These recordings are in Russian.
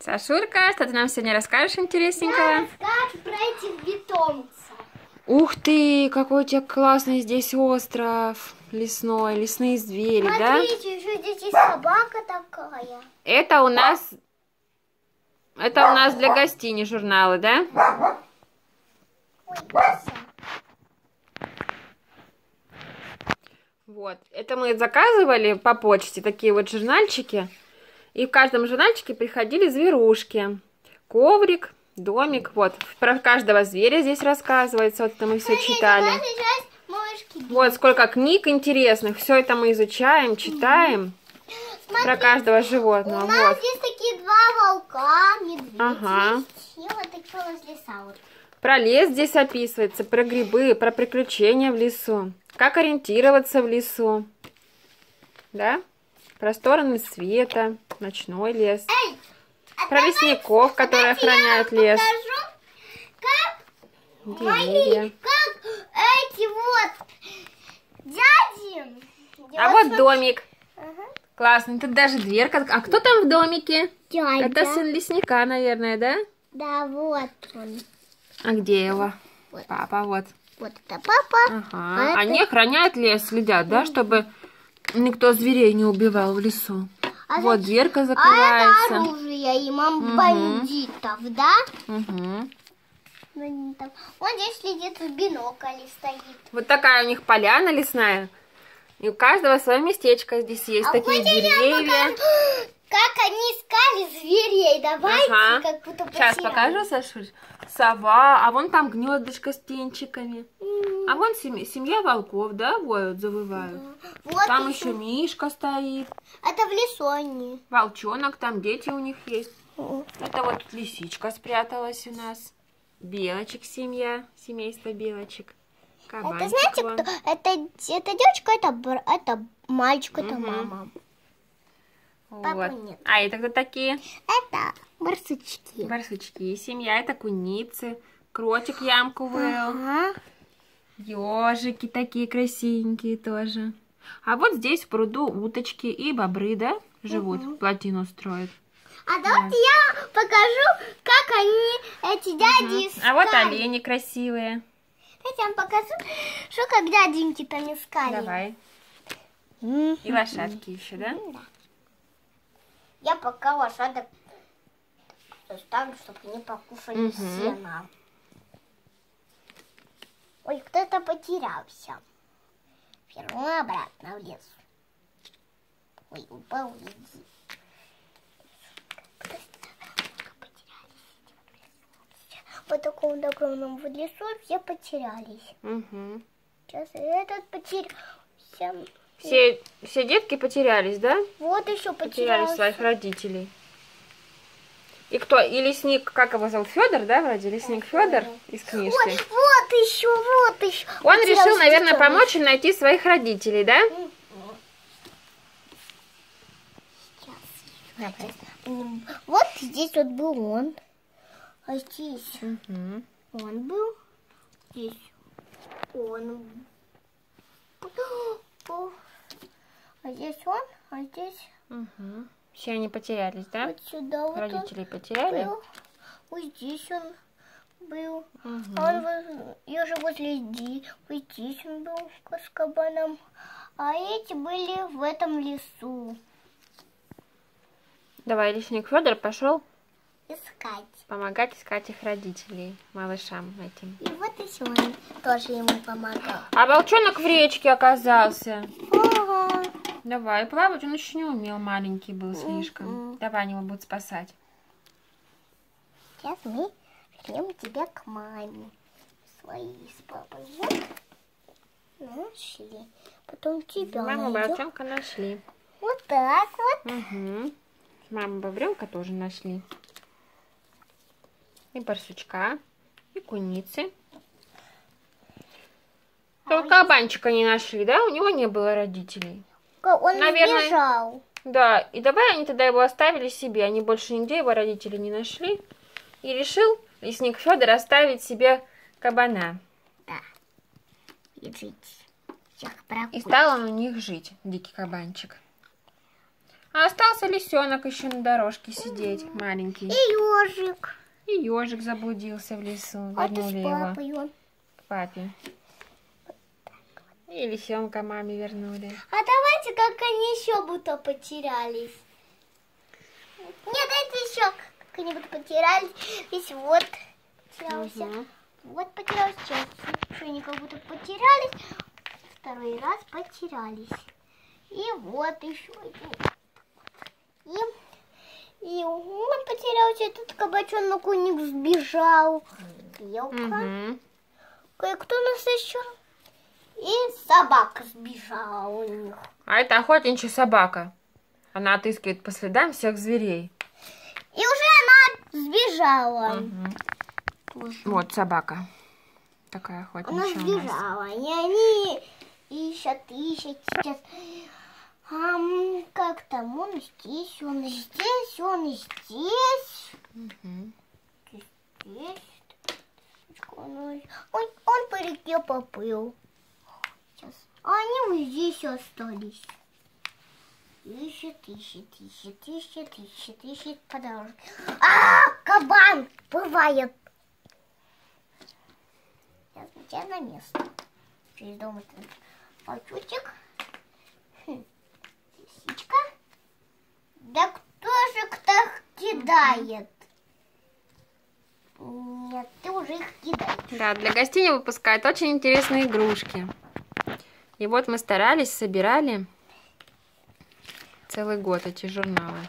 Сашурка, что ты нам сегодня расскажешь интересненького? Я расскажу про этих питомцев. Ух ты, какой у тебя классный здесь остров лесной, лесные звери, да? Смотрите, еще здесь есть собака такая. Это у нас для гостиниц журналы, да? Ой, Вася. Вот, это мы заказывали по почте, такие вот журнальчики. И в каждом журнальчике приходили зверушки. Коврик, домик, вот. Про каждого зверя здесь рассказывается, вот это мы все читали. Вот сколько книг интересных, все это мы изучаем, читаем. Смотри, про каждого животного. У нас вот. здесь такие два волка, медведь. Ага. И вот такие у нас леса. Вот. Про лес здесь описывается, про грибы, про приключения в лесу. Как ориентироваться в лесу. Да? Про стороны света, ночной лес. Эй, про лесников, которые охраняют лес. Покажу, как Деревья. как эти вот дяди. А вот домик. Ага. Классный. Тут даже дверка. А кто там в домике? Дядя. Это сын лесника, наверное, да? Да, вот он. А где его? Вот. Папа, вот. Вот это папа. Ага. А Они это... охраняют лес, следят, да, чтобы никто зверей не убивал в лесу. А вот это... дверка А закрывается. это оружие и бандитов, да? Угу. Бандитов. Он здесь следит в бинокле стоит. Вот такая у них поляна лесная. И у каждого свое местечко здесь есть. Такие хотите, деревья. Как они искали зверей. Давайте, Ага. как будто Сейчас потеряли. покажу, Сашуль. Сова, а вон там гнездышко с птенчиками. А вон семья волков, да, воют, завывают. Вот Там еще Мишка стоит. Это в лесу они. Волчонок, там дети у них есть. Это вот тут лисичка спряталась у нас. Белочек семья, семейство белочек. Кабанчик Это знаете вон. кто? Это девочка, это мальчик, это мама. Папы Вот. нет. А это кто такие? Это барсучки. Барсучки. Семья это куницы. Кротик ямку вырыл. Ага. Ежики такие красивенькие тоже. А вот здесь в пруду уточки и бобры, да, живут, плотину строят. А давайте я покажу, как они, эти дяди искали. А вот олени красивые. Давайте я вам покажу, что как дяденьки там искали. Давай. И лошадки еще, да? Я пока лошадок заставлю, чтобы они покушали сено. Ой, кто-то потерялся. Верну обратно в лес. Ой, упал, иди. В таком огромном лесу все потерялись. Угу. Сейчас этот потерялся. Все детки потерялись, да? Вот еще Потеряли потерялся. своих родителей. И кто? И лесник, как его зовут? Федор, да, вроде? Лесник Федор из книжки. Ой, вот еще, вот еще. Он решил, наверное, помочь им найти своих родителей, да? Вот здесь вот был он. А здесь он был. Здесь он был. А здесь он, а здесь Все они потерялись, да? вот сюда вот Родителей он потеряли? был. Вот здесь он был. Он я же возле вот здесь он был с кабаном. А эти были в этом лесу. Давай, лесник Федор пошел Искать. помогать искать их родителей, малышам этим. И вот еще он тоже ему помогал. А волчонок в речке оказался. Ага. Давай, плавать он еще не умел, маленький был слишком. Давай, они его будут спасать. Сейчас мы вернем тебя к маме. Свои с папой. Вот. Нашли. Потом тебя Маму найдем. волчонка нашли. Вот так вот. Угу. Маму бобренка тоже нашли. И барсучка, и куницы. Только кабанчика не нашли, да? У него не было родителей. Он Наверное. сбежал. Да, и давай они тогда его оставили себе. Они больше нигде его родители не нашли. И решил лесник Федор оставить себе кабана. Да. И жить. Всех И прокусить. стал он у них жить, дикий кабанчик. А остался лисенок еще на дорожке сидеть, маленький. И ежик. И ежик заблудился в лесу. А ты Вернули с его папой он. к папе. И лисенка маме вернули. А давайте, как они еще будто потерялись. Нет, это еще как они будто потерялись. Ведь вот потерялся. Угу. Вот потерялся. Сейчас еще они как будто потерялись. Второй раз потерялись. И вот еще один. И он потерялся. Этот кабачонок у них сбежал. Белка. Угу. Кто у нас еще? И собака сбежала у них. А это охотничья собака. Она отыскивает по следам всех зверей. И уже она сбежала. Угу. Вот собака. Такая Она охотничья у нас. сбежала. И они ищут сейчас. Как там? Он здесь, он здесь, он здесь. Угу. Здесь. Он по реке поплыл. Сейчас. А они вот здесь остались. Ищет по дорожке. Кабан бывает. Сейчас у тебя на место. Через дом этот пальчик. Лисичка. Да кто же кто кидает? Нет, ты уже их кидаешь. Да, для гостей не выпускают очень интересные игрушки. И вот мы старались, собирали целый год эти журналы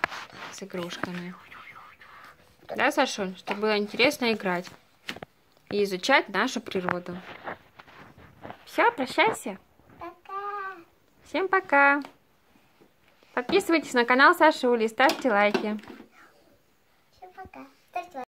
с игрушками. Да, Сашуль? Чтобы было интересно играть и изучать нашу природу. Все, прощайся. Пока. Всем пока. Подписывайтесь на канал Сашули, ставьте лайки. Всем пока. Ставьте лайк.